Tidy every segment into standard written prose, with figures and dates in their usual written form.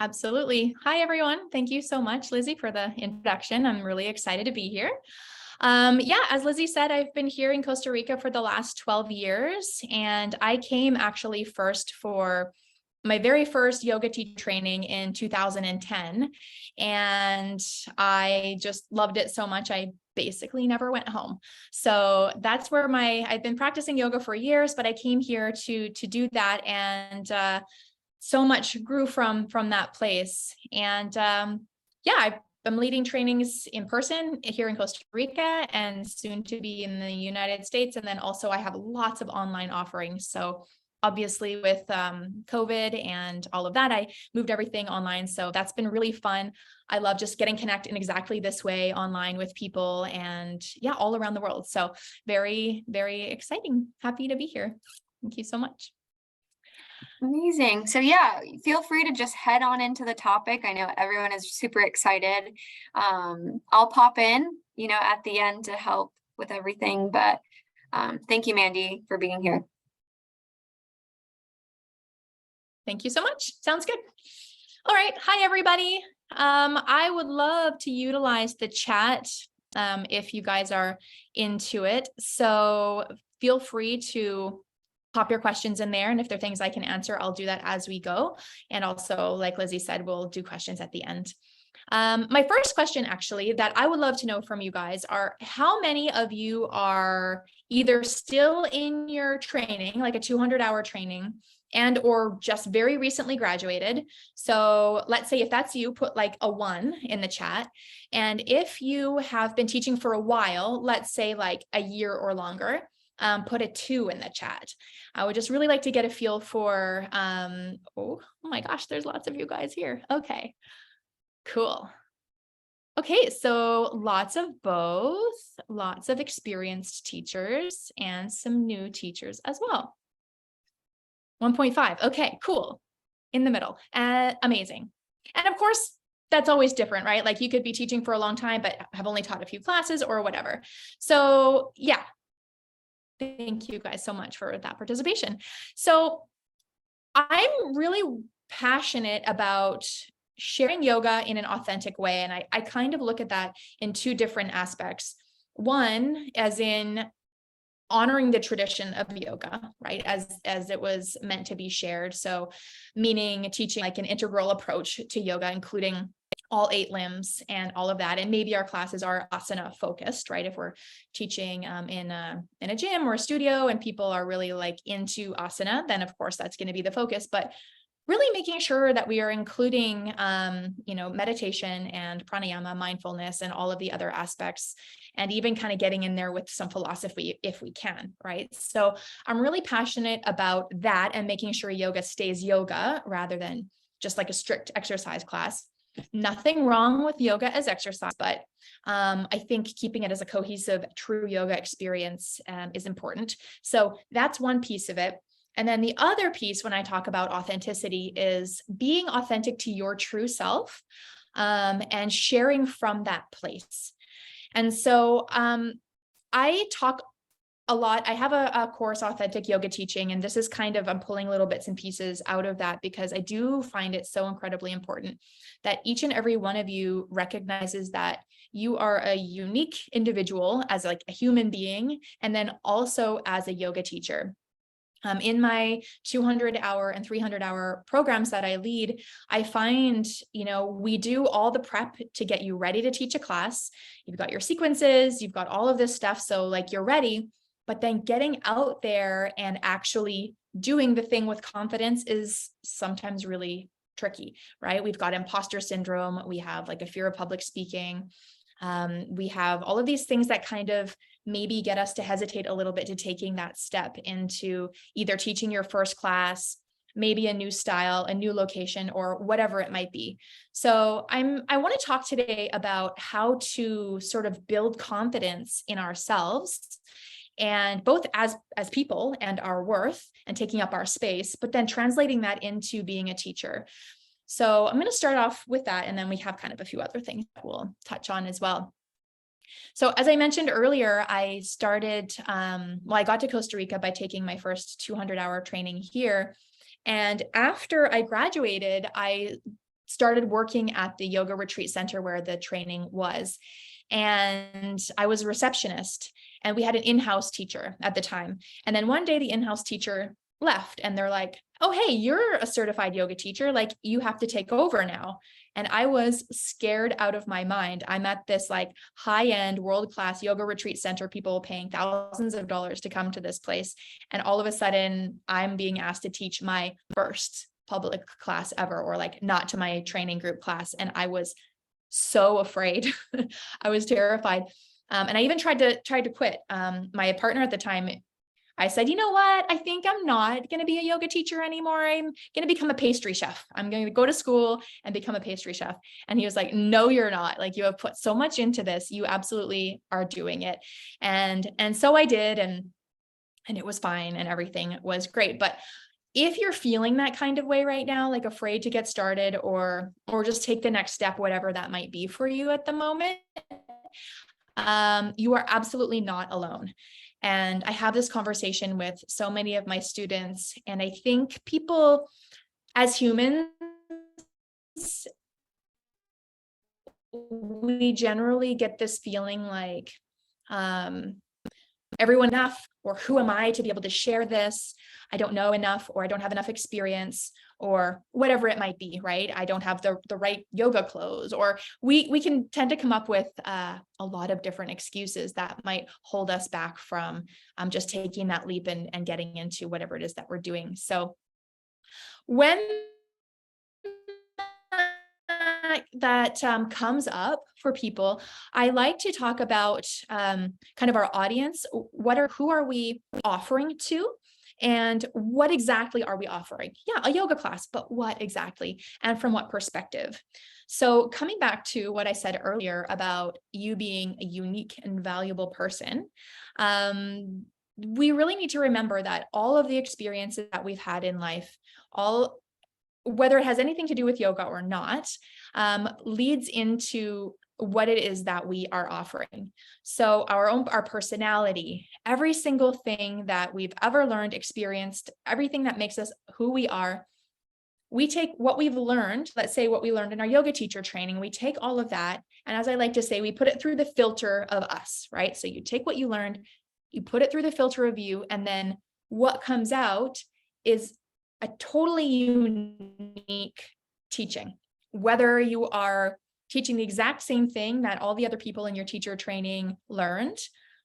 Absolutely. Hi, everyone. Thank you so much, Lizzie, for the introduction. I'm really excited to be here. Yeah, as Lizzie said, I've been here in Costa Rica for the last 12 years, and I came actually first for my very first yoga teacher training in 2010. And I just loved it so much. I basically never went home. So that's where I've been practicing yoga for years, but I came here to do that. And so much grew from that place. And yeah, I'm leading trainings in person here in Costa Rica and soon to be in the United States. And then also I have lots of online offerings. So obviously with COVID and all of that, I moved everything online. So that's been really fun. I love just getting connected in exactly this way online with people and yeah, all around the world. So very, very exciting. Happy to be here. Thank you so much. Amazing. So yeah, feel free to just head on into the topic. I know everyone is super excited. I'll pop in, at the end to help with everything, but thank you, Mandy, for being here. Thank you so much. Sounds good. All right. Hi, everybody. I would love to utilize the chat if you guys are into it. So feel free to pop your questions in there. And if there are things I can answer, I'll do that as we go. And also, like Lizzie said, we'll do questions at the end. My first question actually that I would love to know from you guys are how many of you are either still in your training, like a 200-hour training, and or just very recently graduated. So let's say if that's you, put like a 1 in the chat. And if you have been teaching for a while, let's say like a year or longer, put a 2 in the chat. I would just really like to get a feel for, oh my gosh, there's lots of you guys here. Okay, cool. Okay, so lots of both, lots of experienced teachers and some new teachers as well. 1.5. Okay, cool. In the middle. Amazing. And of course, that's always different, right? Like you could be teaching for a long time, but have only taught a few classes or whatever. So yeah, thank you guys so much for that participation. So I'm really passionate about sharing yoga in an authentic way. And I kind of look at that in 2 different aspects. One, as in honoring the tradition of yoga, right? As it was meant to be shared. So meaning teaching like an integral approach to yoga, including all 8 limbs and all of that. And maybe our classes are asana focused, right? If we're teaching in a gym or a studio and people are really like into asana, then of course that's going to be the focus. But really making sure that we are including, meditation and pranayama, mindfulness, and all of the other aspects, and even kind of getting in there with some philosophy if we can, right? So I'm really passionate about that and making sure yoga stays yoga rather than just like a strict exercise class. Nothing wrong with yoga as exercise, but I think keeping it as a cohesive, true yoga experience is important. So that's one piece of it. And then the other piece when I talk about authenticity is being authentic to your true self and sharing from that place. And so I talk a lot. I have a course, Authentic Yoga Teaching, and this is kind of, I'm pulling little bits and pieces out of that because I do find it so incredibly important that each and every one of you recognizes that you are a unique individual as like a human being, and then also as a yoga teacher. In my 200-hour and 300-hour programs that I lead, I find, we do all the prep to get you ready to teach a class. You've got your sequences, you've got all of this stuff. So like you're ready, but then getting out there and actually doing the thing with confidence is sometimes really tricky, right? We've got imposter syndrome. We have like a fear of public speaking. We have all of these things that kind of maybe get us to hesitate a little bit to taking that step into either teaching your first class, maybe a new style, a new location, or whatever it might be. So I want to talk today about how to sort of build confidence in ourselves, and both as people and our worth and taking up our space, but then translating that into being a teacher. So I'm going to start off with that, and then we have kind of a few other things that we'll touch on as well. So as I mentioned earlier, I started, I got to Costa Rica by taking my first 200-hour training here. And after I graduated, I started working at the yoga retreat center where the training was. And I was a receptionist, and we had an in-house teacher at the time. And then one day the in-house teacher left, and they're like, oh, hey, you're a certified yoga teacher. Like, you have to take over now. And I was scared out of my mind. I'm at this like high-end world-class yoga retreat center, people paying thousands of dollars to come to this place. And all of a sudden I'm being asked to teach my first public class ever, or like not to my training group class. And I was so afraid. I was terrified. And I even tried to quit. My partner at the time, I said, you know what? I think I'm not going to be a yoga teacher anymore. I'm going to become a pastry chef. I'm going to go to school and become a pastry chef. And he was like, no, you're not. Like, you have put so much into this. You absolutely are doing it. And so I did, and it was fine, and everything was great. But if you're feeling that kind of way right now, like afraid to get started, or just take the next step, whatever that might be for you at the moment, you are absolutely not alone. And I have this conversation with so many of my students, and I think people as humans, we generally get this feeling like, everyone enough, or who am I to be able to share this? I don't know enough, or I don't have enough experience, or whatever it might be, right? I don't have the right yoga clothes, or we can tend to come up with a lot of different excuses that might hold us back from just taking that leap and getting into whatever it is that we're doing. So when that comes up for people, I like to talk about kind of our audience. Who are we offering to? And what exactly are we offering? Yeah, a yoga class, but what exactly? And from what perspective? So coming back to what I said earlier about you being a unique and valuable person, we really need to remember that all of the experiences that we've had in life, whether it has anything to do with yoga or not, leads into what it is that we are offering. So our personality, every single thing that we've ever learned, experienced, everything that makes us who we are, we take what we've learned, let's say what we learned in our yoga teacher training, we take all of that, and as I like to say, we put it through the filter of us, right? So you take what you learned, you put it through the filter of you, and then what comes out is a totally unique teaching. Whether you are teaching the exact same thing that all the other people in your teacher training learned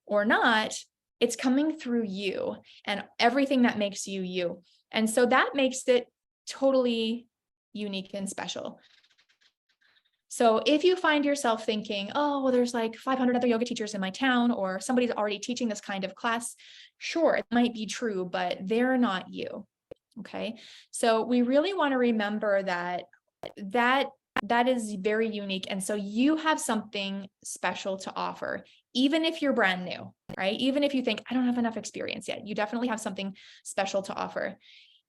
or not, it's coming through you and everything that makes you you. And so that makes it totally unique and special. So if you find yourself thinking, oh, well, there's like 500 other yoga teachers in my town, or somebody's already teaching this kind of class, sure, it might be true, but they're not you. Okay. So we really want to remember that is very unique. And so you have something special to offer, even if you're brand new, right? Even if you think, I don't have enough experience yet, you definitely have something special to offer.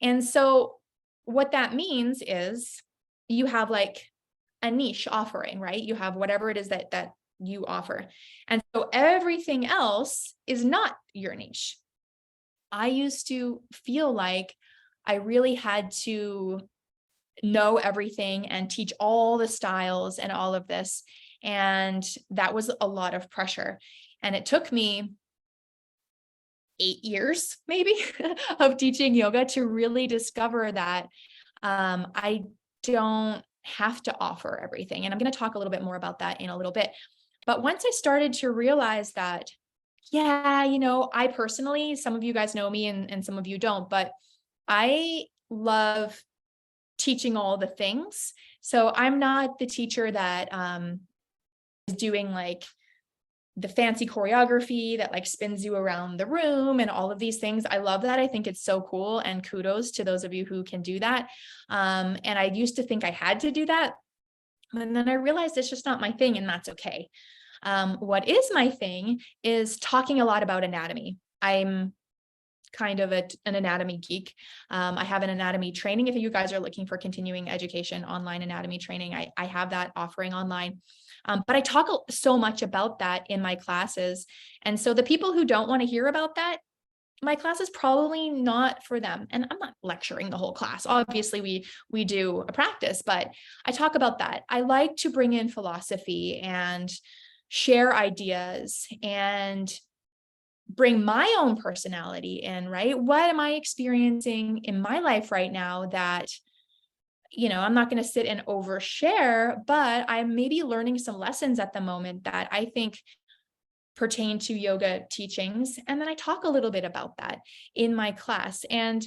And so what that means is you have like a niche offering, right? You have whatever it is that you offer. And so everything else is not your niche. I used to feel like I really had to know everything and teach all the styles and all of this. And that was a lot of pressure. And it took me 8 years, maybe, of teaching yoga to really discover that I don't have to offer everything. And I'm going to talk a little bit more about that in a little bit. But once I started to realize that, yeah, I personally, some of you guys know me and some of you don't, but I love teaching all the things. So I'm not the teacher that is doing like the fancy choreography that like spins you around the room and all of these things. I love that. I think it's so cool, and kudos to those of you who can do that. And I used to think I had to do that, and then I realized it's just not my thing, and that's okay. What is my thing is talking a lot about anatomy. I'm kind of an anatomy geek. I have an anatomy training. If you guys are looking for continuing education, online anatomy training, I have that offering online. But I talk so much about that in my classes. And so the people who don't want to hear about that, my class is probably not for them. And I'm not lecturing the whole class. Obviously, we do a practice, but I talk about that. I like to bring in philosophy and share ideas and bring my own personality in, right? What am I experiencing in my life right now that, I'm not going to sit and overshare, but I'm maybe learning some lessons at the moment that I think pertain to yoga teachings. And then I talk a little bit about that in my class. And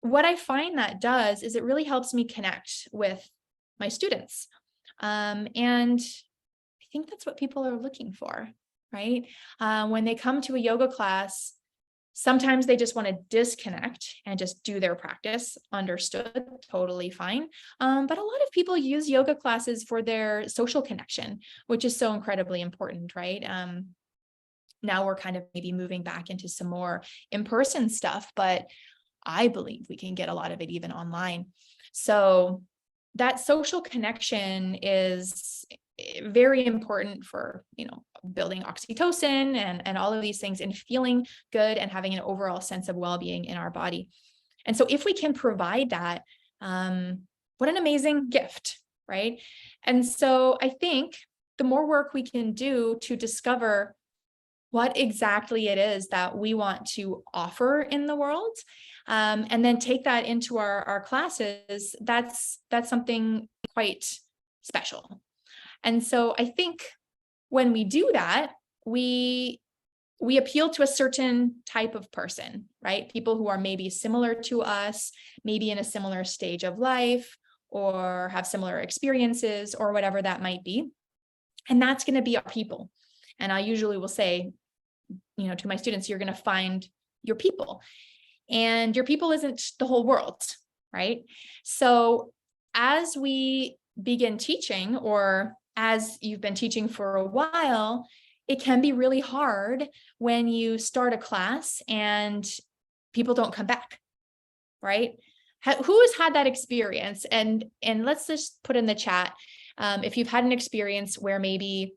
what I find that does is it really helps me connect with my students. And I think that's what people are looking for, right? When they come to a yoga class, sometimes they just want to disconnect and just do their practice. Understood, totally fine. But a lot of people use yoga classes for their social connection, which is so incredibly important, right? Now we're kind of maybe moving back into some more in-person stuff, but I believe we can get a lot of it even online. So that social connection is very important for, building oxytocin and all of these things and feeling good and having an overall sense of well-being in our body. And so if we can provide that, what an amazing gift, right? And so I think the more work we can do to discover what exactly it is that we want to offer in the world, and then take that into our classes, that's something quite special. And so I think when we do that, we appeal to a certain type of person, right? People who are maybe similar to us, maybe in a similar stage of life, or have similar experiences, or whatever that might be. And that's going to be our people. And I usually will say, to my students, you're going to find your people, and your people isn't the whole world, right? So as we begin teaching, or as you've been teaching for a while, it can be really hard when you start a class and people don't come back, right? Who has had that experience? And let's just put in the chat, if you've had an experience where maybe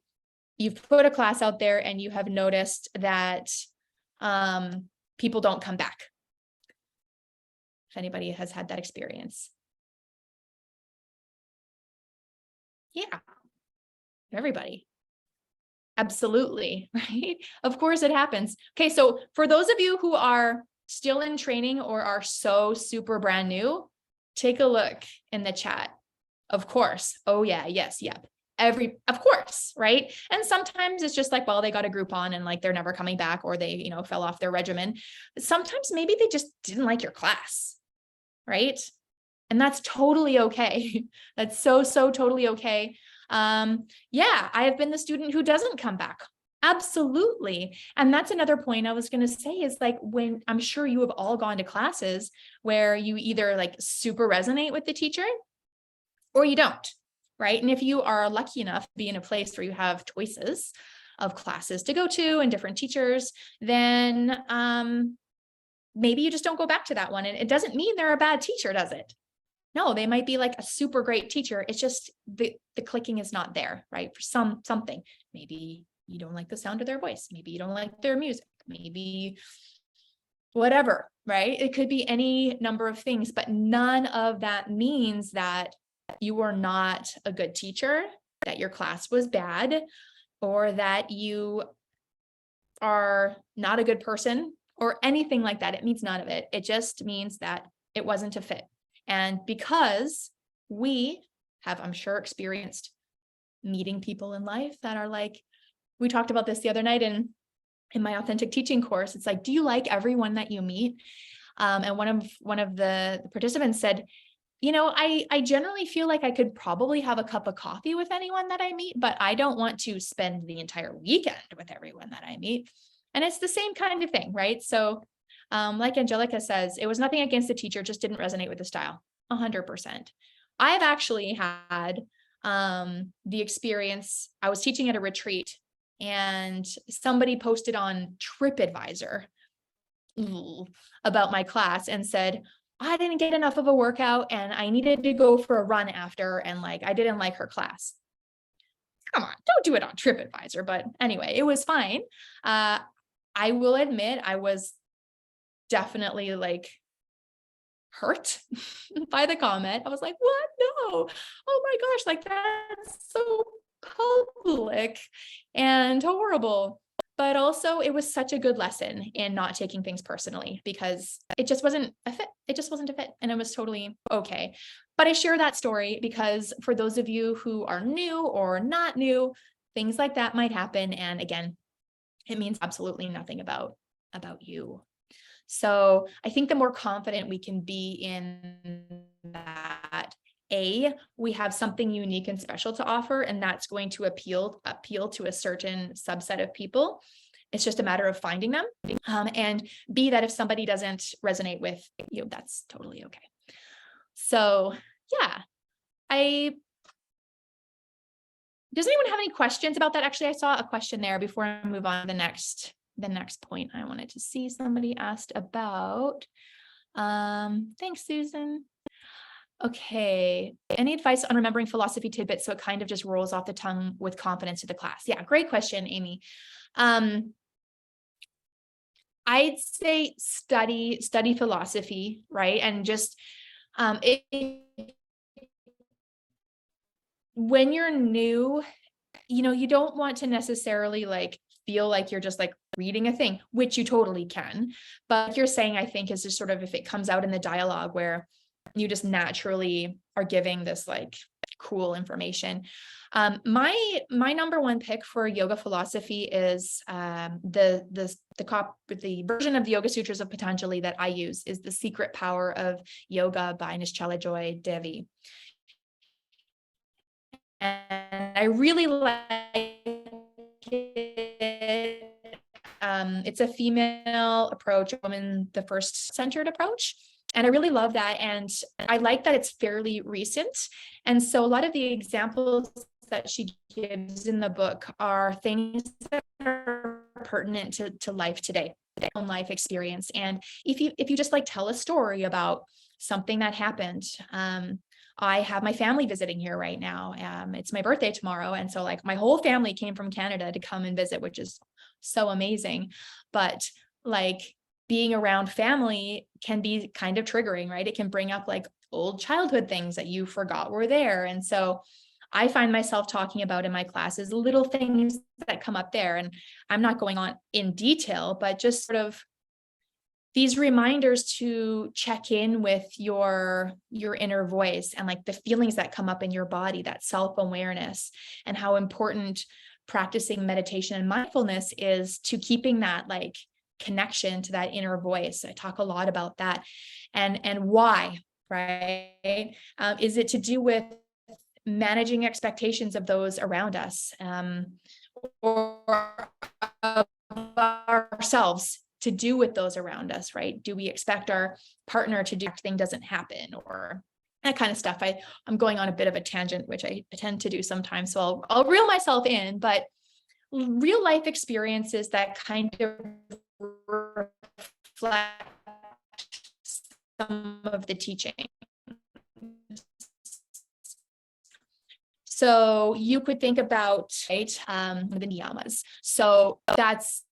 you've put a class out there and you have noticed that people don't come back. If anybody has had that experience. Yeah, everybody. Absolutely, right? Of course it happens. Okay, so for those of you who are still in training or are so super brand new, take a look in the chat. Of course. Oh yeah, yes, yep. Of course, right? And sometimes it's just like, well, they got a Groupon and like they're never coming back, or they, fell off their regimen. But sometimes maybe they just didn't like your class, right? And that's totally okay. That's so totally okay. Yeah, I have been the student who doesn't come back. Absolutely. And that's another point I was going to say is like, when I'm sure you have all gone to classes where you either like super resonate with the teacher or you don't, right? And if you are lucky enough to be in a place where you have choices of classes to go to and different teachers, then maybe you just don't go back to that one. And it doesn't mean they're a bad teacher, does it? No, they might be like a super great teacher. It's just the clicking is not there, right? For something. Maybe you don't like the sound of their voice. Maybe you don't like their music. Maybe whatever, right? It could be any number of things, but none of that means that you are not a good teacher, that your class was bad, or that you are not a good person, or anything like that. It means none of it. It just means that it wasn't a fit. And because we have, I'm sure, experienced meeting people in life that are like, we talked about this the other night in my authentic teaching course. It's like, do you like everyone that you meet? And one of the participants said, I generally feel like I could probably have a cup of coffee with anyone that I meet, but I don't want to spend the entire weekend with everyone that I meet. And it's the same kind of thing, right? So like Angelica says, it was nothing against the teacher, just didn't resonate with the style. 100%. I've actually had the experience, I was teaching at a retreat and somebody posted on TripAdvisor about my class and said, I didn't get enough of a workout and I needed to go for a run after, and like I didn't like her class. Come on, don't do it on TripAdvisor. But anyway, it was fine. I will admit I was definitely like hurt by the comment. I was like, what? No. Oh my gosh, like that's so public and horrible. But also it was such a good lesson in not taking things personally, because it just wasn't a fit. It just wasn't a fit, and it was totally okay. But I share that story because for those of you who are new or not new, things like that might happen. And again, it means absolutely nothing about you. So I think the more confident we can be in that, we have something unique and special to offer, and that's going to appeal to a certain subset of people. It's just a matter of finding them. And B, that if somebody doesn't resonate with you, that's totally okay. So yeah, does anyone have any questions about that? Actually, I saw a question there before I move on to the next point I wanted to see. Somebody asked about. Thanks, Susan. Okay. Any advice on remembering philosophy tidbits so it kind of just rolls off the tongue with confidence to the class? Yeah, great question, Amy. I'd say study philosophy, right? And just when you're new, you don't want to necessarily like feel like you're just like reading a thing, which you totally can. But like you're saying, I think, is just sort of if it comes out in the dialogue where you just naturally are giving this like cool information. My number one pick for yoga philosophy is the version of the Yoga Sutras of Patanjali that I use is The Secret Power of Yoga by Nischala Joy Devi. And I really like it. It's a female approach, the first centered approach. And I really love that. And I like that it's fairly recent. And so a lot of the examples that she gives in the book are things that are pertinent to life today, their own life experience. And if you just like tell a story about something that happened, I have my family visiting here right now. It's my birthday tomorrow. And so like my whole family came from Canada to come and visit, which is so amazing. But like being around family can be kind of triggering, right? It can bring up like old childhood things that you forgot were there. And so I find myself talking about in my classes little things that come up there. And I'm not going on in detail, but just sort of these reminders to check in with your inner voice and like the feelings that come up in your body, that self-awareness, and how important practicing meditation and mindfulness is to keeping that like connection to that inner voice. I talk a lot about that and why, right? Is it to do with managing expectations of those around us, or of ourselves to do with those around us, right? Do we expect our partner to do thing doesn't happen, or that kind of stuff? I'm going on a bit of a tangent, which I tend to do sometimes. So I'll reel myself in, but real life experiences that kind of reflect some of the teaching. So you could think about, right, the niyamas. So that's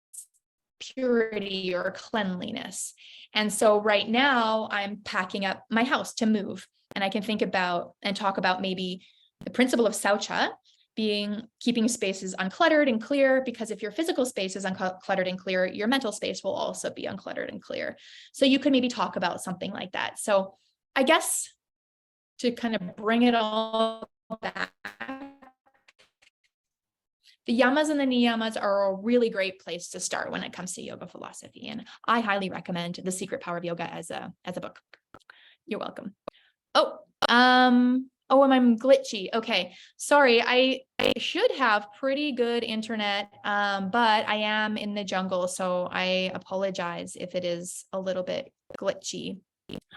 purity or cleanliness. And so right now I'm packing up my house to move, and I can think about and talk about maybe the principle of saucha being keeping spaces uncluttered and clear, because if your physical space is uncluttered and clear, your mental space will also be uncluttered and clear. So you could maybe talk about something like that. So I guess to kind of bring it all back, the yamas and the niyamas are a really great place to start when it comes to yoga philosophy. And I highly recommend The Secret Power of Yoga as a book. You're welcome. Oh, and I'm glitchy. Okay. Sorry. I should have pretty good internet, but I am in the jungle. So I apologize if it is a little bit glitchy.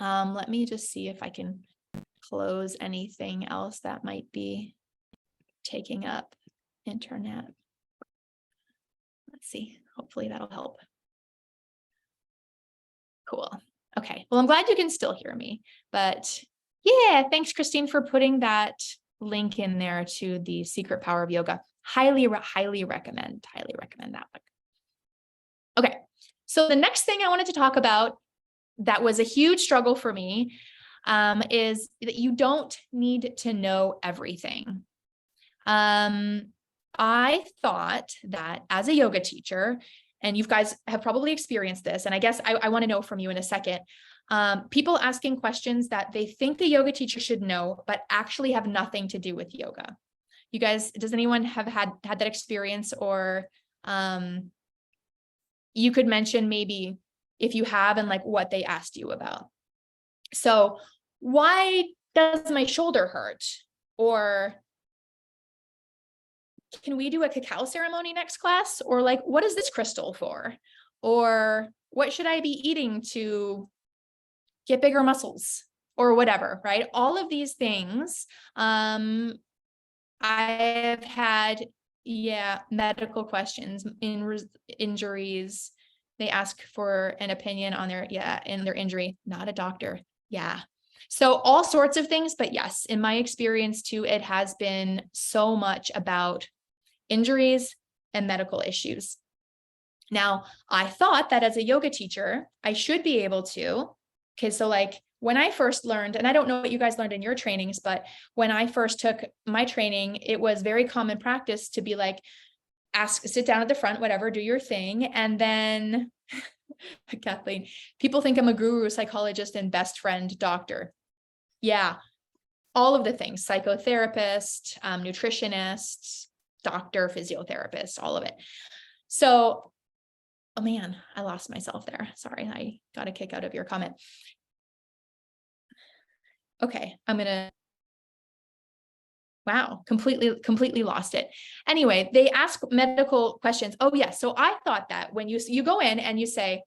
Let me just see if I can close anything else that might be taking up internet. Let's see. Hopefully that'll help. Cool. Okay. Well, I'm glad you can still hear me, but yeah, thanks, Christine, for putting that link in there to The Secret Power of Yoga. Highly recommend that book. Okay. So the next thing I wanted to talk about that was a huge struggle for me, is that you don't need to know everything. I thought that as a yoga teacher, and you guys have probably experienced this, and I guess I want to know from you in a second, people asking questions that they think the yoga teacher should know, but actually have nothing to do with yoga. You guys, does anyone have had that experience? Or you could mention maybe if you have, and like what they asked you about. So why does my shoulder hurt? Or can we do a cacao ceremony next class? Or like, what is this crystal for? Or what should I be eating to get bigger muscles? Or whatever, right? All of these things, I've had, medical questions, injuries. They ask for an opinion on their, in their injury, not a doctor. Yeah. So all sorts of things, but yes, in my experience too, it has been so much about injuries and medical issues. Now, I thought that as a yoga teacher, I should be able to, okay, so like when I first learned, and I don't know what you guys learned in your trainings, but when I first took my training, it was very common practice to be like, sit down at the front, whatever, do your thing. And then Kathleen, people think I'm a guru, psychologist, and best friend doctor. Yeah, all of the things, psychotherapist, nutritionist, doctor, physiotherapist, all of it. So, oh man, I lost myself there. Sorry, I got a kick out of your comment. Okay, wow, completely lost it. Anyway, they ask medical questions. Oh yeah, so I thought that when you go in and you say,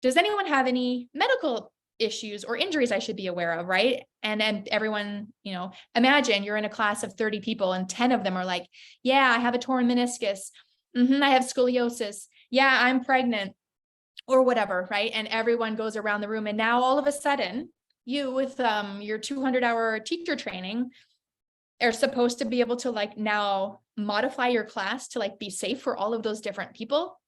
does anyone have any medical issues or injuries I should be aware of, right? And then everyone, imagine you're in a class of 30 people and 10 of them are like, yeah, I have a torn meniscus. I have scoliosis. Yeah, I'm pregnant, or whatever, right? And everyone goes around the room. And now all of a sudden, you with your 200-hour teacher training are supposed to be able to like now modify your class to like be safe for all of those different people.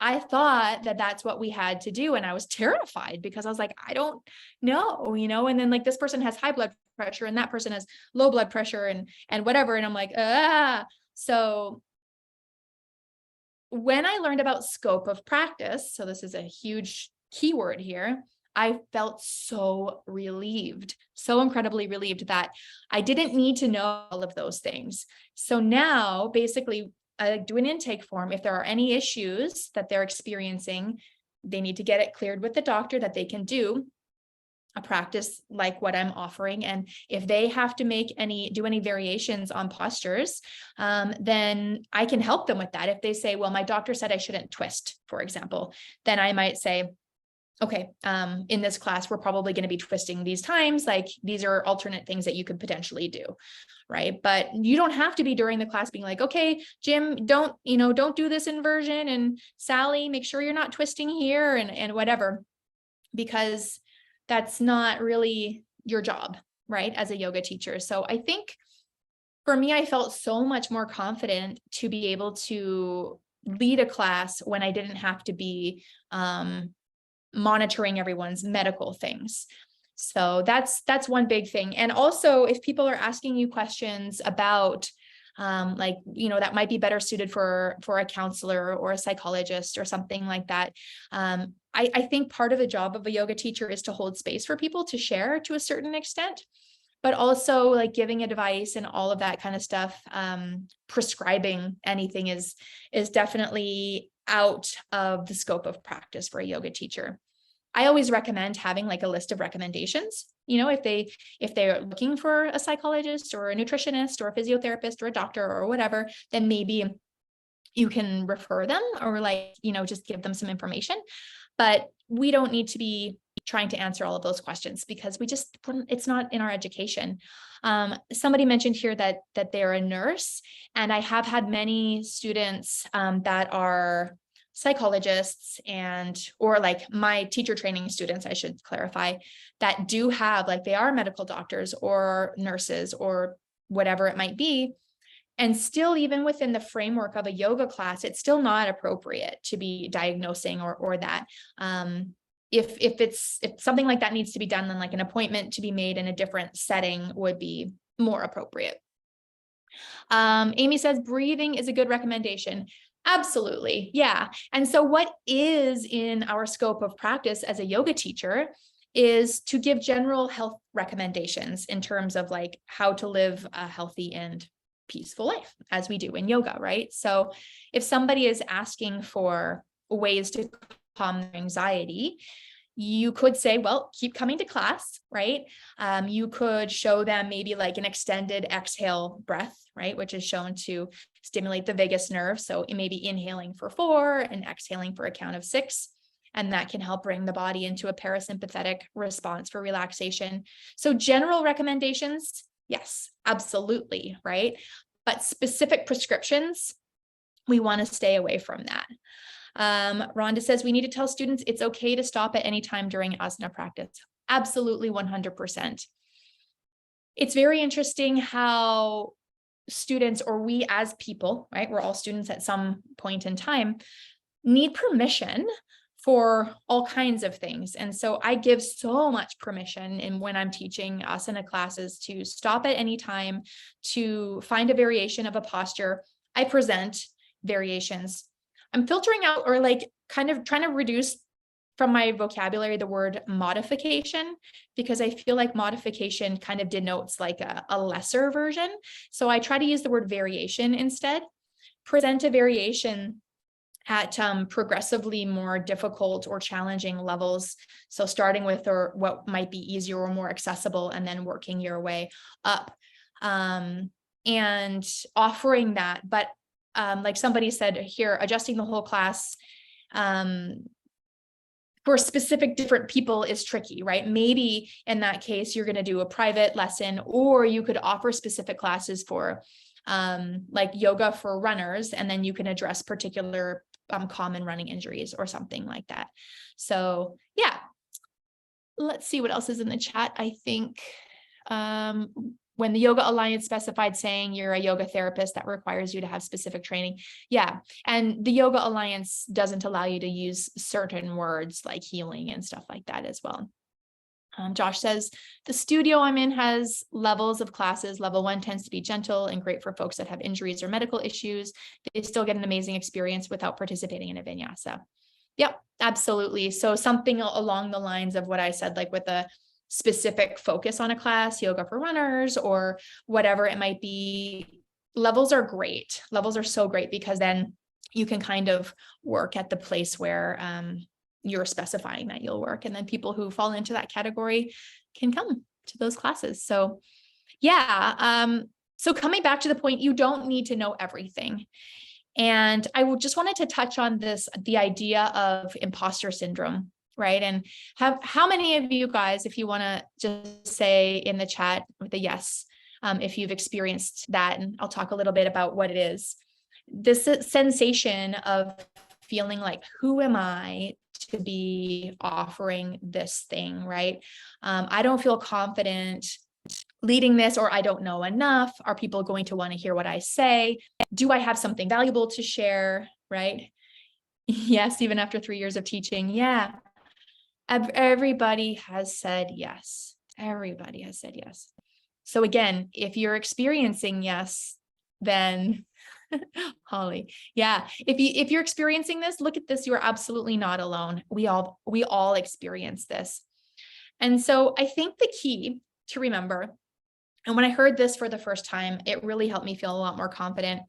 I thought that that's what we had to do. And I was terrified because I was like, I don't know, and then like this person has high blood pressure and that person has low blood pressure and whatever. And I'm like, so when I learned about scope of practice, so this is a huge keyword here, I felt so relieved, so incredibly relieved that I didn't need to know all of those things. So now basically I do an intake form. If there are any issues that they're experiencing, they need to get it cleared with the doctor that they can do a practice like what I'm offering. And if they have to do any variations on postures, then I can help them with that. If they say, well, my doctor said I shouldn't twist, for example, then I might say, okay, in this class, we're probably going to be twisting these times. Like these are alternate things that you could potentially do, right? But you don't have to be during the class being like, okay, Jim, don't do this inversion, and Sally, make sure you're not twisting here and whatever, because that's not really your job, right? As a yoga teacher. So I think for me, I felt so much more confident to be able to lead a class when I didn't have to be, monitoring everyone's medical things. So that's one big thing. And also if people are asking you questions about that might be better suited for a counselor or a psychologist or something like that. I think part of the job of a yoga teacher is to hold space for people to share to a certain extent, but also like giving advice and all of that kind of stuff. Prescribing anything is definitely out of the scope of practice for a yoga teacher. I always recommend having like a list of recommendations. If they're looking for a psychologist or a nutritionist or a physiotherapist or a doctor or whatever, then maybe you can refer them or just give them some information. But we don't need to be trying to answer all of those questions because it's not in our education. Somebody mentioned here that they're a nurse, and I have had many students that are psychologists or like my teacher training students, I should clarify, that do have they are medical doctors or nurses or whatever it might be. And still, even within the framework of a yoga class, it's still not appropriate to be diagnosing or that. if something like that needs to be done, then like an appointment to be made in a different setting would be more appropriate. Amy says breathing is a good recommendation. Absolutely. Yeah. And so what is in our scope of practice as a yoga teacher is to give general health recommendations in terms of like how to live a healthy and peaceful life, as we do in yoga, right? So if somebody is asking for ways to calm their anxiety, you could say, well, keep coming to class, right? You could show them maybe like an extended exhale breath, right? Which is shown to stimulate the vagus nerve. So it may be inhaling for 4 and exhaling for a count of 6. And that can help bring the body into a parasympathetic response for relaxation. So general recommendations, yes, absolutely, right? But specific prescriptions, we want to stay away from that. Rhonda says we need to tell students it's okay to stop at any time during asana practice. Absolutely, 100%. It's very interesting how students, or we as people, right? We're all students at some point in time, need permission for all kinds of things. And so I give so much permission in when I'm teaching asana classes to stop at any time, to find a variation of a posture. I present variations. I'm filtering out, or like kind of trying to reduce from my vocabulary the word modification, because I feel like modification kind of denotes like a lesser version. So I try to use the word variation instead. Present a variation at progressively more difficult or challenging levels. So starting with or what might be easier or more accessible, and then working your way up, and offering that. But like somebody said here, adjusting the whole class for specific different people is tricky, right? Maybe in that case, you're going to do a private lesson, or you could offer specific classes for like yoga for runners, and then you can address particular common running injuries or something like that. So yeah, let's see what else is in the chat. I think when the Yoga Alliance specified saying you're a yoga therapist, that requires you to have specific training. Yeah. And the Yoga Alliance doesn't allow you to use certain words like healing and stuff like that as well. Josh says, the studio I'm in has levels of classes. Level 1 tends to be gentle and great for folks that have injuries or medical issues. They still get an amazing experience without participating in a vinyasa. Yep, absolutely. So something along the lines of what I said, like with a specific focus on a class, yoga for runners or whatever it might be. Levels are great. Levels are so great because then you can kind of work at the place where you're specifying that you'll work. And then people who fall into that category can come to those classes. So yeah. So coming back to the point, you don't need to know everything. And I just wanted to touch on this, the idea of imposter syndrome, right? And how many of you guys, if you want to just say in the chat with a yes, if you've experienced that, and I'll talk a little bit about what it is. This sensation of feeling like, who am I to be offering this thing, right? I don't feel confident leading this, or I don't know enough. Are people going to want to hear what I say? Do I have something valuable to share, right? Yes, even after 3 years of teaching. Yeah. Everybody has said yes. Everybody has said yes. So again, if you're experiencing yes, then Holly, yeah. If you're experiencing this, look at this. You're absolutely not alone. We all experience this. And so I think the key to remember, and when I heard this for the first time, it really helped me feel a lot more confident,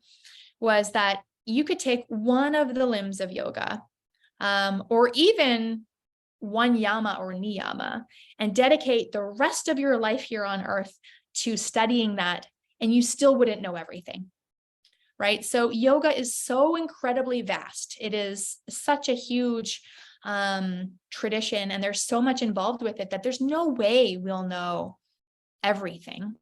was that you could take one of the limbs of yoga, or even one yama or niyama, and dedicate the rest of your life here on earth to studying that, and you still wouldn't know everything. Right? So yoga is so incredibly vast. It is such a huge tradition, and there's so much involved with it that there's no way we'll know everything.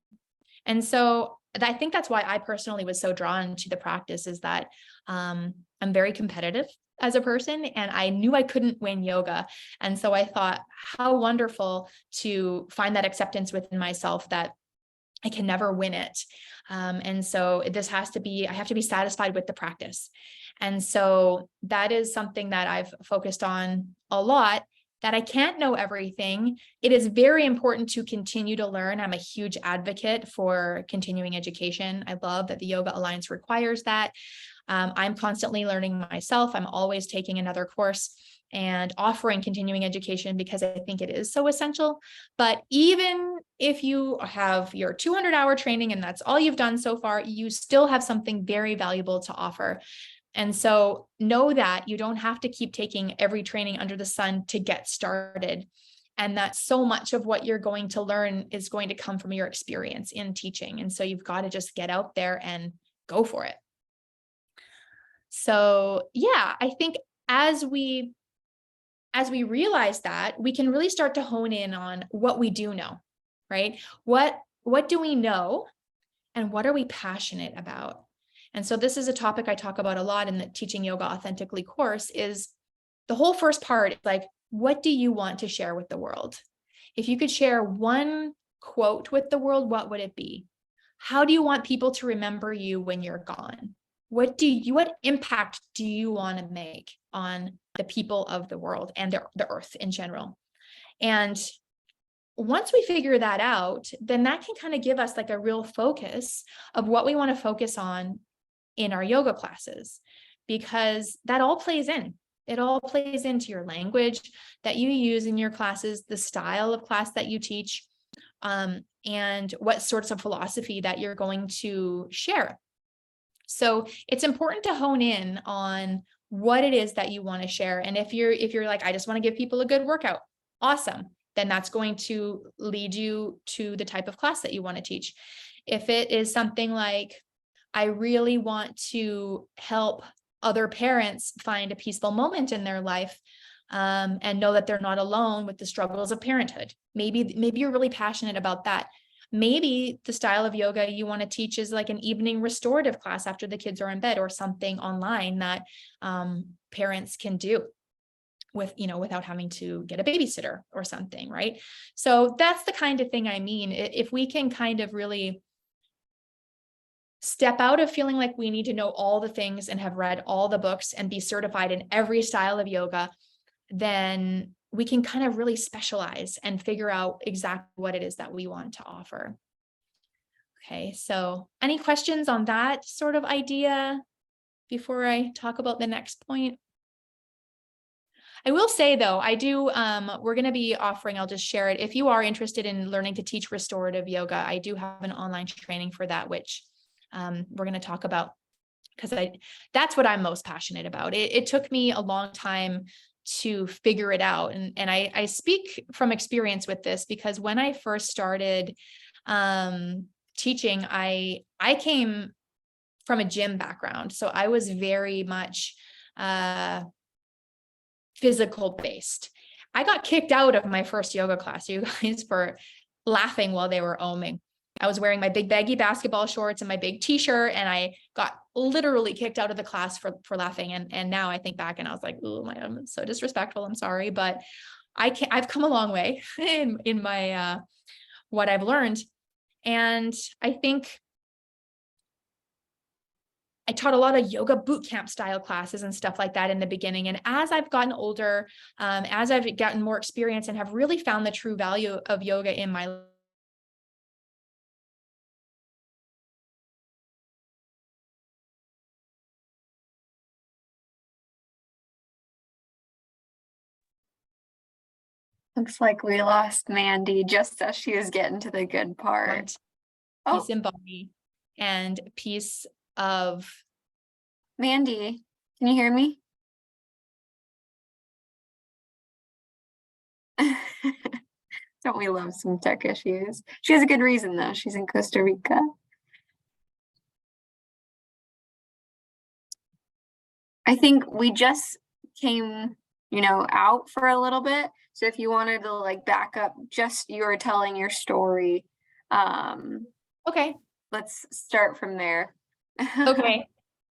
And so I think that's why I personally was so drawn to the practice, is that I'm very competitive as a person, and I knew I couldn't win yoga. And so I thought, how wonderful to find that acceptance within myself that I can never win it. And so this I have to be satisfied with the practice. And so that is something that I've focused on a lot. that I can't know everything. It is very important to continue to learn. I'm a huge advocate for continuing education. I love that the Yoga Alliance requires that. I'm constantly learning myself. I'm always taking another course and offering continuing education because I think it is so essential. But even if you have your 200-hour training and that's all you've done so far, you still have something very valuable to offer. And so know that you don't have to keep taking every training under the sun to get started. And that so much of what you're going to learn is going to come from your experience in teaching. And so you've got to just get out there and go for it. So yeah, I think as we realize that, we can really start to hone in on what we do know, right? What do we know and what are we passionate about? And so this is a topic I talk about a lot in the Teaching Yoga Authentically course. Is the whole first part, like, what do you want to share with the world? If you could share one quote with the world, what would it be? How do you want people to remember you when you're gone? What impact do you want to make on the people of the world and the earth in general? And once we figure that out, then that can kind of give us like a real focus of what we want to focus on in our yoga classes, because that all plays in. It all plays into your language that you use in your classes, the style of class that you teach, and what sorts of philosophy that you're going to share. So it's important to hone in on what it is that you want to share. And if you're like, I just want to give people a good workout, awesome. Then that's going to lead you to the type of class that you want to teach. If it is something like, I really want to help other parents find a peaceful moment in their life, and know that they're not alone with the struggles of parenthood. Maybe you're really passionate about that. Maybe the style of yoga you want to teach is like an evening restorative class after the kids are in bed, or something online that parents can do without having to get a babysitter or something, right? So that's the kind of thing I mean. If we can kind of really step out of feeling like we need to know all the things and have read all the books and be certified in every style of yoga, then we can kind of really specialize and figure out exactly what it is that we want to offer. Okay, so any questions on that sort of idea before I talk about the next point? I will say though, we're going to be offering, I'll just share it. If you are interested in learning to teach restorative yoga, I do have an online training for that, which we're going to talk about, because that's what I'm most passionate about. It took me a long time to figure it out. And I speak from experience with this, because when I first started teaching, I came from a gym background. So I was very much physical based. I got kicked out of my first yoga class, you guys, for laughing while they were oming. I was wearing my big baggy basketball shorts and my big t-shirt, and I got literally kicked out of the class for laughing. And now I think back and I was like, oh, I'm so disrespectful. I'm sorry, but I've come a long way in my what I've learned. And I think I taught a lot of yoga boot camp style classes and stuff like that in the beginning. And as I've gotten older, as I've gotten more experience and have really found the true value of yoga in my life, Looks like we lost Mandy just as she was getting to the good part. Oh, peace in body and peace of... Mandy, can you hear me? Don't we love some tech issues? She has a good reason though. She's in Costa Rica. I think we just came, out for a little bit. So if you wanted to like back up, just you were telling your story. Okay. Let's start from there. Okay.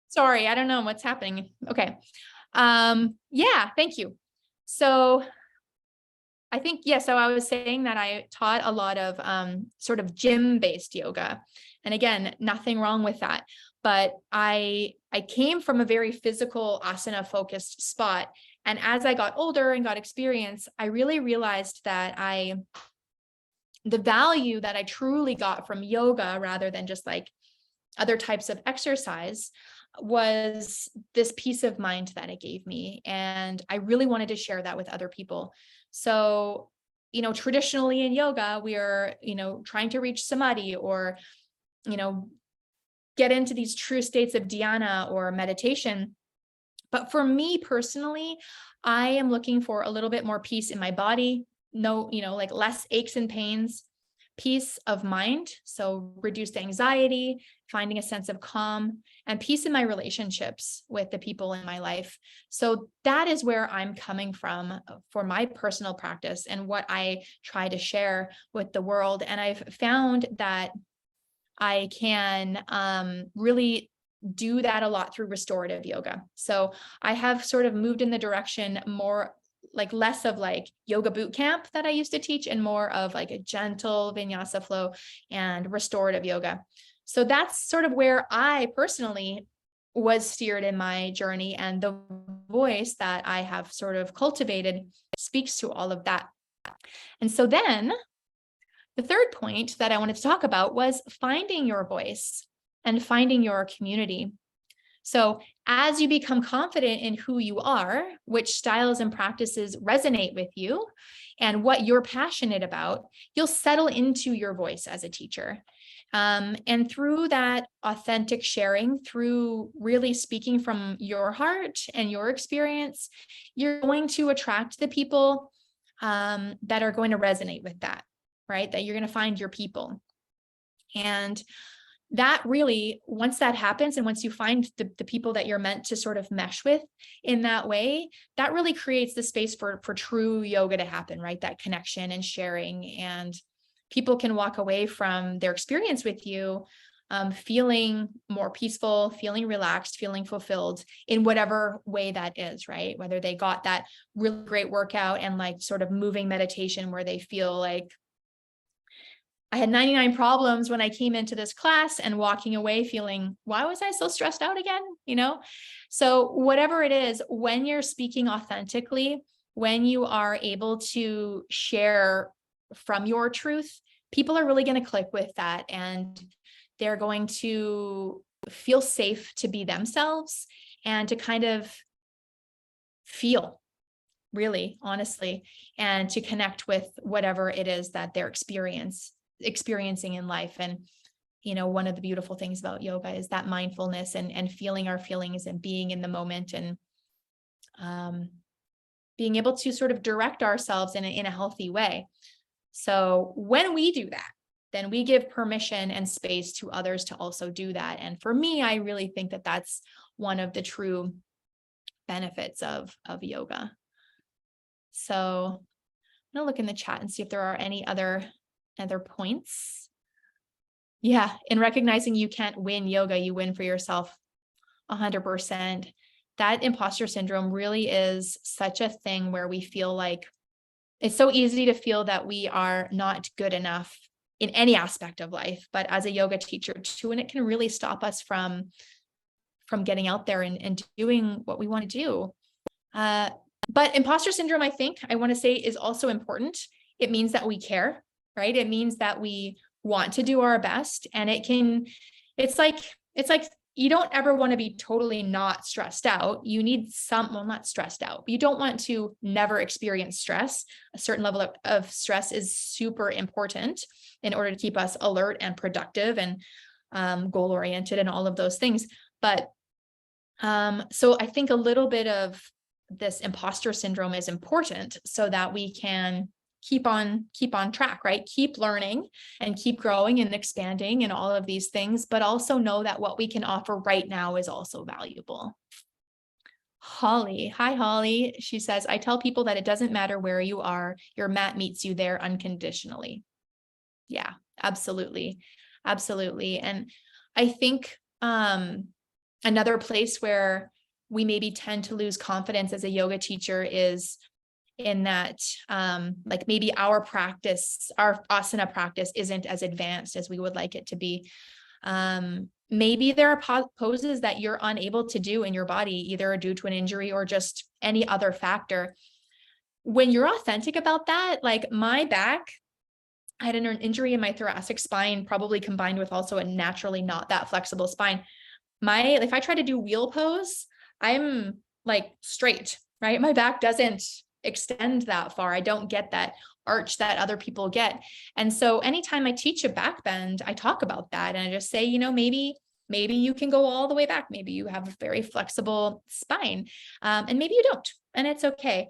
Sorry, I don't know what's happening. Okay. Yeah, thank you. So I think, yeah, so I was saying that I taught a lot of sort of gym-based yoga. And again, nothing wrong with that. But I came from a very physical asana focused spot. And as I got older and got experience, I really realized that the value that I truly got from yoga, rather than just like other types of exercise, was this peace of mind that it gave me. And I really wanted to share that with other people. So, traditionally in yoga, we are, trying to reach samadhi, or, get into these true states of dhyana or meditation. But for me personally, I am looking for a little bit more peace in my body. No, like less aches and pains, peace of mind. So reduced anxiety, finding a sense of calm, and peace in my relationships with the people in my life. So that is where I'm coming from for my personal practice and what I try to share with the world. And I've found that I can really do that a lot through restorative yoga. So I have sort of moved in the direction more like less of like yoga boot camp that I used to teach, and more of like a gentle vinyasa flow and restorative yoga. So that's sort of where I personally was steered in my journey, and the voice that I have sort of cultivated speaks to all of that. And so then the third point that I wanted to talk about was finding your voice and finding your community. So as you become confident in who you are, which styles and practices resonate with you, and what you're passionate about, you'll settle into your voice as a teacher. And through that authentic sharing, through really speaking from your heart and your experience, you're going to attract the people that are going to resonate with that, right? That you're going to find your people. And that really, once that happens, and once you find the people that you're meant to sort of mesh with in that way, that really creates the space for true yoga to happen, right? That connection and sharing, and people can walk away from their experience with you feeling more peaceful, feeling relaxed, feeling fulfilled in whatever way that is, right? Whether they got that really great workout and like sort of moving meditation where they feel like, I had 99 problems when I came into this class, and walking away feeling, why was I so stressed out again? So whatever it is, when you're speaking authentically, when you are able to share from your truth, people are really going to click with that, and they're going to feel safe to be themselves and to kind of feel, really, honestly, and to connect with whatever it is that they're experiencing in life. And one of the beautiful things about yoga is that mindfulness and feeling our feelings and being in the moment, and being able to sort of direct ourselves in a healthy way. So when we do that, then we give permission and space to others to also do that. And for me, I really think that that's one of the true benefits of yoga. So I'm gonna look in the chat and see if there are any other points. Yeah, in recognizing you can't win yoga, you win for yourself 100%. That imposter syndrome really is such a thing where we feel like it's so easy to feel that we are not good enough in any aspect of life, but as a yoga teacher too, and it can really stop us from getting out there and doing what we want to do. But imposter syndrome, I think I want to say, is also important. It means that we care, right? It means that we want to do our best, and it's like you don't ever want to be totally not stressed out. You need not stressed out, but you don't want to never experience stress. A certain level of stress is super important in order to keep us alert and productive and goal-oriented and all of those things. But so I think a little bit of this imposter syndrome is important so that we can keep on track, right? Keep learning and keep growing and expanding and all of these things, but also know that what we can offer right now is also valuable. Holly, hi Holly. She says, I tell people that it doesn't matter where you are, your mat meets you there unconditionally. Yeah, absolutely. Absolutely. And I think another place where we maybe tend to lose confidence as a yoga teacher is in that like maybe our practice, our asana practice isn't as advanced as we would like it to be. maybe there are poses that you're unable to do in your body, either due to an injury or just any other factor. When you're authentic about that, like my back, I had an injury in my thoracic spine, probably combined with also a naturally not that flexible spine. If I try to do wheel pose, I'm like straight, right? My back doesn't extend that far. I don't get that arch that other people get. And so anytime I teach a back bend, I talk about that and I just say, maybe you can go all the way back. Maybe you have a very flexible spine, and maybe you don't, and it's okay.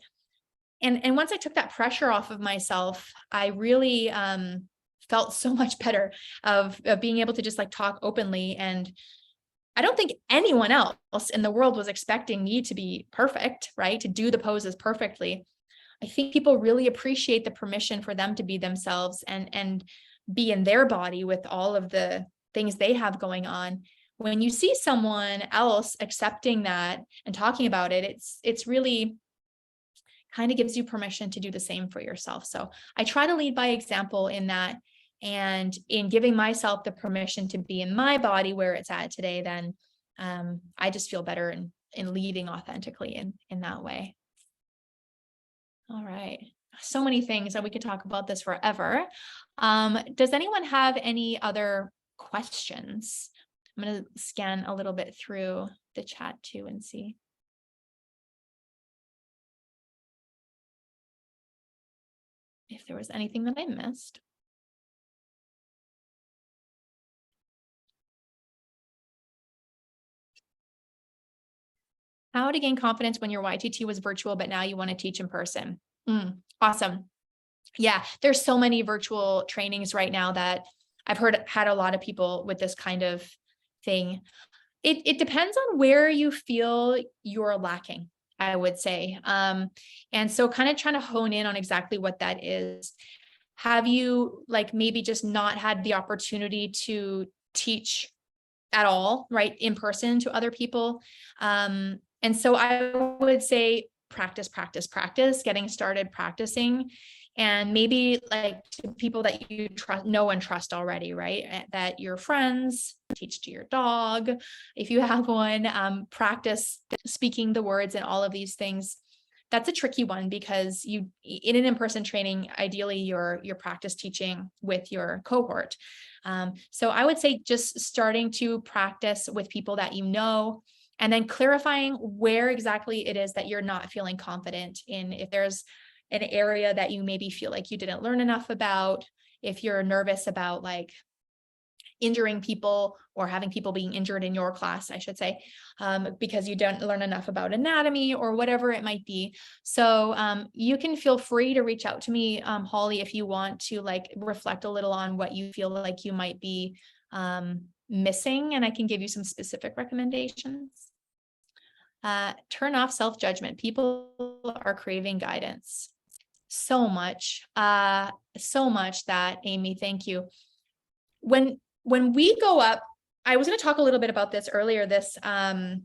And once I took that pressure off of myself, I really felt so much better of being able to just like talk openly. And I don't think anyone else in the world was expecting me to be perfect, right? To do the poses perfectly. I think people really appreciate the permission for them to be themselves and be in their body with all of the things they have going on. When you see someone else accepting that and talking about it, it's really kind of gives you permission to do the same for yourself. So I try to lead by example in that, and in giving myself the permission to be in my body where it's at today, then I just feel better in leading authentically in that way. All right. So many things that we could talk about this forever. Does anyone have any other questions? I'm going to scan a little bit through the chat too and see. If there was anything that I missed. How to gain confidence when your YTT was virtual, but now you want to teach in person. Awesome. Yeah, there's so many virtual trainings right now that I've had a lot of people with this kind of thing. It depends on where you feel you're lacking, I would say. And so kind of trying to hone in on exactly what that is. Have you like maybe just not had the opportunity to teach at all, right, in person to other people? And so I would say practice, getting started practicing, and maybe like to people that you know and trust already, right? That your friends, teach to your dog, if you have one, practice speaking the words and all of these things. That's a tricky one because in an in-person training, ideally you're practice teaching with your cohort. So I would say just starting to practice with people that you know, and then clarifying where exactly it is that you're not feeling confident in. If there's an area that you maybe feel like you didn't learn enough about, if you're nervous about like injuring people or having people being injured in your class, I should say, because you don't learn enough about anatomy or whatever it might be. So you can feel free to reach out to me, Holly, if you want to like reflect a little on what you feel like you might be missing, and I can give you some specific recommendations. Turn off self-judgment. People are craving guidance. So much that, Amy, thank you. When we go up, I was going to talk a little bit about this earlier, there's a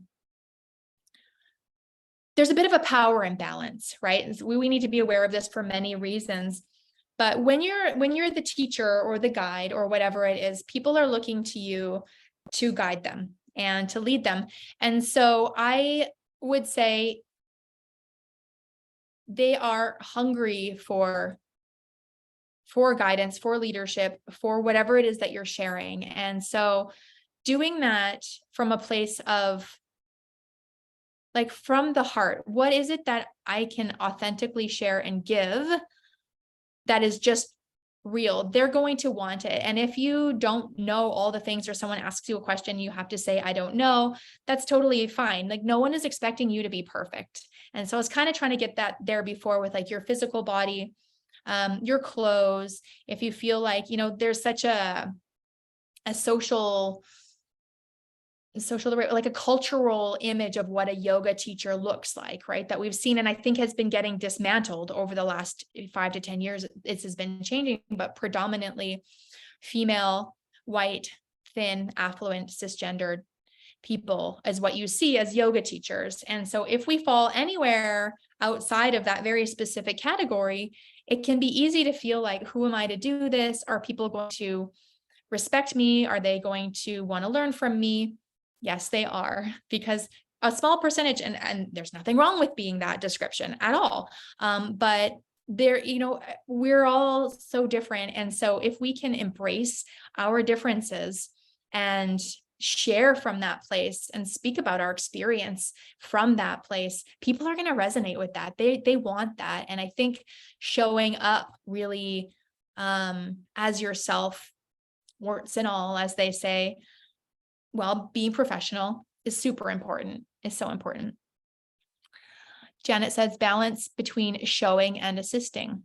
bit of a power imbalance, right? We need to be aware of this for many reasons. But when you're the teacher or the guide or whatever it is, people are looking to you to guide them and to lead them. And so I would say they are hungry for guidance, for leadership, for whatever it is that you're sharing. And so doing that from a place of like from the heart, what is it that I can authentically share and give that is just real? They're going to want it. And if you don't know all the things, or someone asks you a question, you have to say, I don't know. That's totally fine. Like no one is expecting you to be perfect. And so I was kind of trying to get that there before with like your physical body, your clothes. If you feel like, there's such a social, like a cultural image of what a yoga teacher looks like, right? That we've seen, and I think has been getting dismantled over the last 5 to 10 years. It has been changing, but predominantly female, white, thin, affluent, cisgendered people is what you see as yoga teachers. And so if we fall anywhere outside of that very specific category, it can be easy to feel like, who am I to do this? Are people going to respect me? Are they going to want to learn from me? Yes, they are, because a small percentage, and there's nothing wrong with being that description at all. But there, we're all so different. And so if we can embrace our differences and share from that place and speak about our experience from that place, people are going to resonate with that. They want that. And I think showing up really as yourself, warts and all, as they say, well, being professional is super important, is so important. Janet says balance between showing and assisting.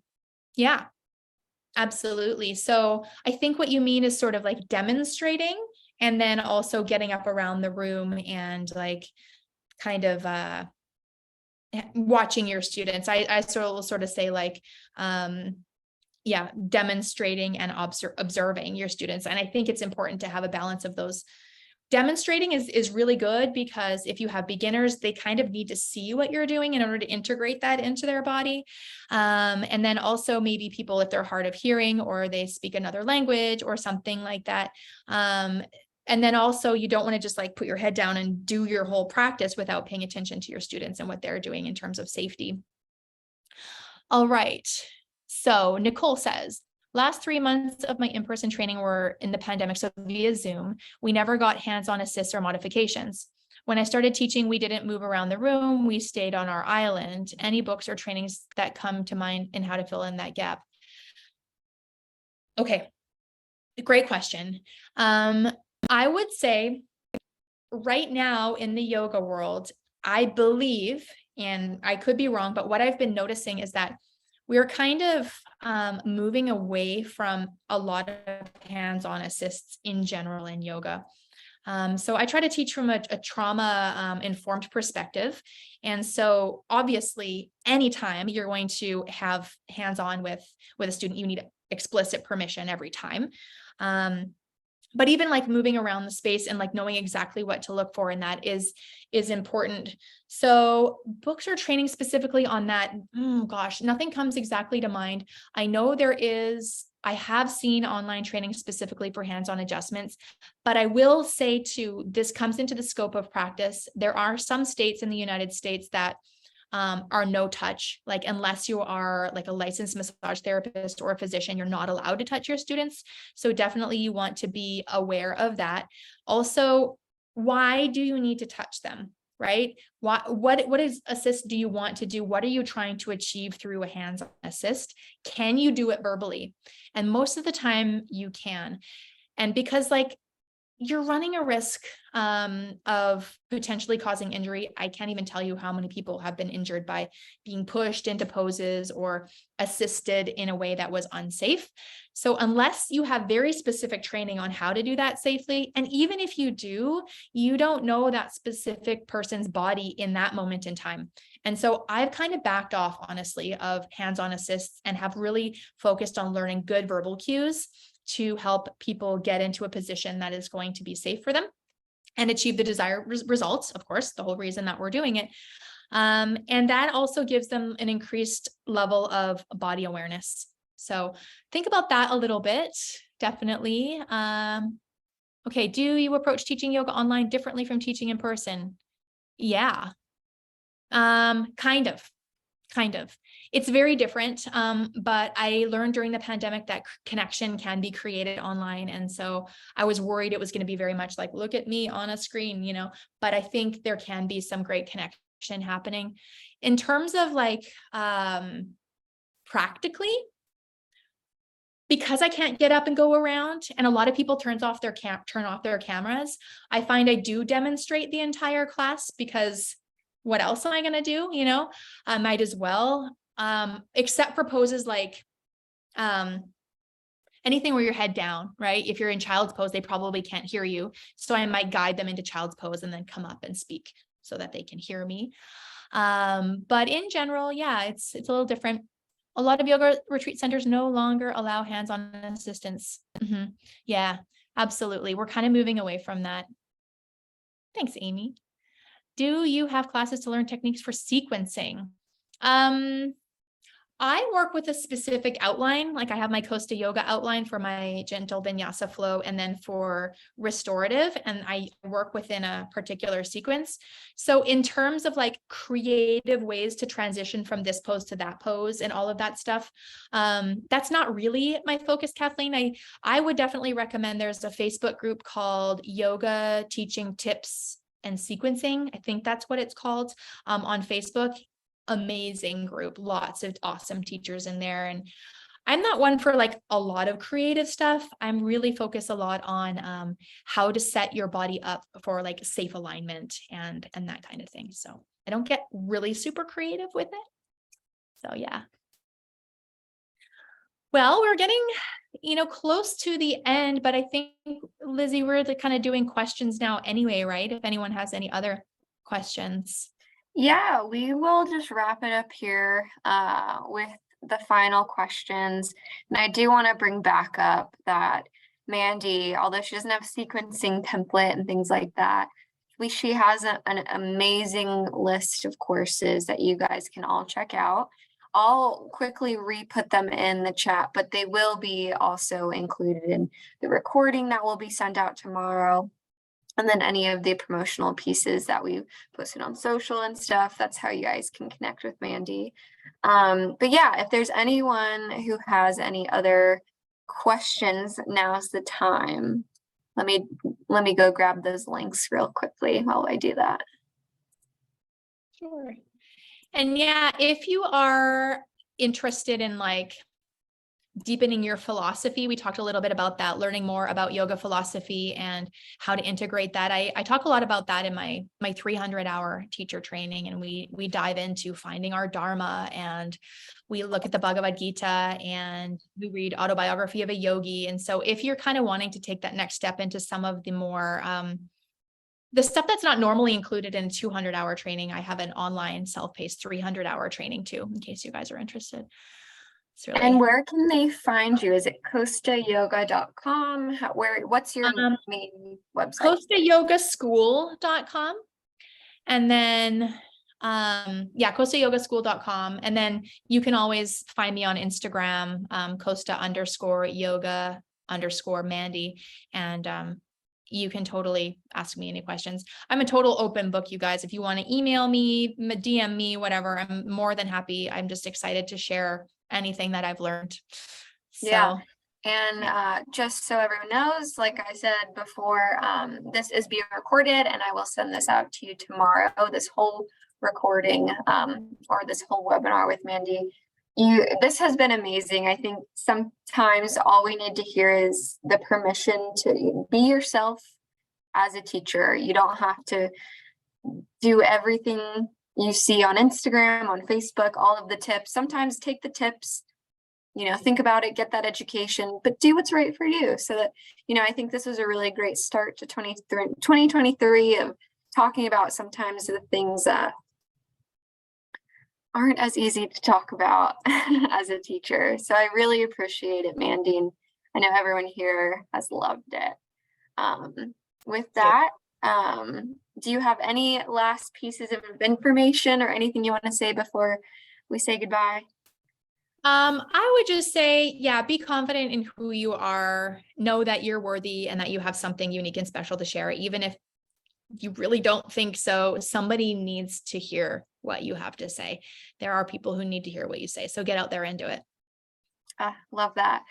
Yeah, absolutely. So I think what you mean is sort of like demonstrating and then also getting up around the room and like kind of watching your students. I sort of say like, yeah, demonstrating and observing your students. And I think it's important to have a balance of those. Demonstrating is really good, because if you have beginners, they kind of need to see what you're doing in order to integrate that into their body. And then also maybe people, if they're hard of hearing or they speak another language or something like that. And then also you don't want to just like put your head down and do your whole practice without paying attention to your students and what they're doing in terms of safety. All right. So Nicole says, last 3 months of my in-person training were in the pandemic, so via Zoom. We never got hands-on assists or modifications. When I started teaching, we didn't move around the room. We stayed on our island. Any books or trainings that come to mind in how to fill in that gap? Okay, great question. I would say right now in the yoga world, I believe, and I could be wrong, but what I've been noticing is that we're kind of moving away from a lot of hands-on assists in general in yoga. So I try to teach from a trauma informed perspective. And so obviously, anytime you're going to have hands-on with a student, you need explicit permission every time. But even like moving around the space and like knowing exactly what to look for in that is important. So books or training specifically on that, gosh, nothing comes exactly to mind. I know I have seen online training specifically for hands-on adjustments, but I will say too, this comes into the scope of practice. There are some states in the United States that are no touch, like unless you are like a licensed massage therapist or a physician, you're not allowed to touch your students. So definitely you want to be aware of that. Also, why do you need to touch them, right? What is assist do you want to do? What are you trying to achieve through a hands-on assist? Can you do it verbally? And most of the time you can. And because like you're running a risk of potentially causing injury. I can't even tell you how many people have been injured by being pushed into poses or assisted in a way that was unsafe. So unless you have very specific training on how to do that safely, and even if you do, you don't know that specific person's body in that moment in time. And so I've kind of backed off, honestly, of hands-on assists and have really focused on learning good verbal cues to help people get into a position that is going to be safe for them and achieve the desired results, of course, the whole reason that we're doing it. And that also gives them an increased level of body awareness. So think about that a little bit, definitely. Okay, do you approach teaching yoga online differently from teaching in person? Yeah, kind of. It's very different, but I learned during the pandemic that connection can be created online. And so I was worried it was going to be very much like, look at me on a screen, but I think there can be some great connection happening. In terms of like practically, because I can't get up and go around, and a lot of people turn off their cameras, I find I do demonstrate the entire class, because what else am I going to do? I might as well, except for poses like anything where your head down, right? If you're in child's pose, they probably can't hear you. So I might guide them into child's pose and then come up and speak so that they can hear me. But in general, yeah, it's a little different. A lot of yoga retreat centers no longer allow hands-on assistance. Yeah, absolutely. We're kind of moving away from that. Thanks, Amy. Do you have classes to learn techniques for sequencing? I work with a specific outline. Like I have my Costa Yoga outline for my gentle Vinyasa flow, and then for restorative, and I work within a particular sequence. So in terms of like creative ways to transition from this pose to that pose and all of that stuff, that's not really my focus, Kathleen. I would definitely recommend, there's a Facebook group called Yoga Teaching Tips and Sequencing. I think that's what it's called, on Facebook. Amazing group, lots of awesome teachers in there. And I'm not one for like a lot of creative stuff. I'm really focused a lot on how to set your body up for like safe alignment and that kind of thing. So I don't get really super creative with it. So yeah. Well, we're getting, close to the end, but I think, Lizzie, we're kind of doing questions now anyway, right? If anyone has any other questions. Yeah, we will just wrap it up here with the final questions. And I do want to bring back up that Mandy, although she doesn't have a sequencing template and things like that, she has an amazing list of courses that you guys can all check out. I'll quickly re-put them in the chat, but they will be also included in the recording that will be sent out tomorrow. And then any of the promotional pieces that we posted on social and stuff, that's how you guys can connect with Mandy. But yeah, if there's anyone who has any other questions, now's the time. Let me go grab those links real quickly while I do that. Sure. And yeah, if you are interested in like deepening your philosophy, we talked a little bit about that, learning more about yoga philosophy and how to integrate that. I talk a lot about that in my 300-hour teacher training, and we dive into finding our dharma, and we look at the Bhagavad Gita, and we read Autobiography of a Yogi. And so if you're kind of wanting to take that next step into some of the more the stuff that's not normally included in 200-hour training, I have an online self-paced 300-hour training too, in case you guys are interested. Really... And where can they find you? Is it costayoga.com? What's your main website? CostaYogaSchool.com. And then, CostaYogaSchool.com. And then you can always find me on Instagram, Costa_yoga_Mandy. And you can totally ask me any questions. I'm a total open book, you guys. If you want to email me, DM me, whatever, I'm more than happy. I'm just excited to share anything that I've learned. So, yeah. And just so everyone knows, like I said before, this is being recorded, and I will send this out to you tomorrow, this whole recording or this whole webinar with Mandy. This has been amazing. I think sometimes all we need to hear is the permission to be yourself as a teacher. You don't have to do everything you see on Instagram, on Facebook, all of the tips. Sometimes take the tips, think about it, get that education, but do what's right for you. So that, I think this was a really great start to 2023 of talking about sometimes the things that aren't as easy to talk about as a teacher. So I really appreciate it, Mandy, and I know everyone here has loved it. With that, do you have any last pieces of information or anything you want to say before we say goodbye? I would just say, be confident in who you are, know that you're worthy and that you have something unique and special to share. Even if you really don't think so, somebody needs to hear what you have to say. There are people who need to hear what you say. So get out there and do it. Love that.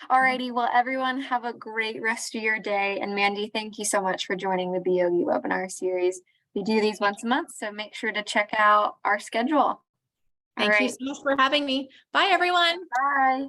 All righty. Well, everyone have a great rest of your day. And Mandy, thank you so much for joining the beYogi webinar series. We do these once a month, so make sure to check out our schedule. Thank you so much for having me. Bye, everyone. Bye.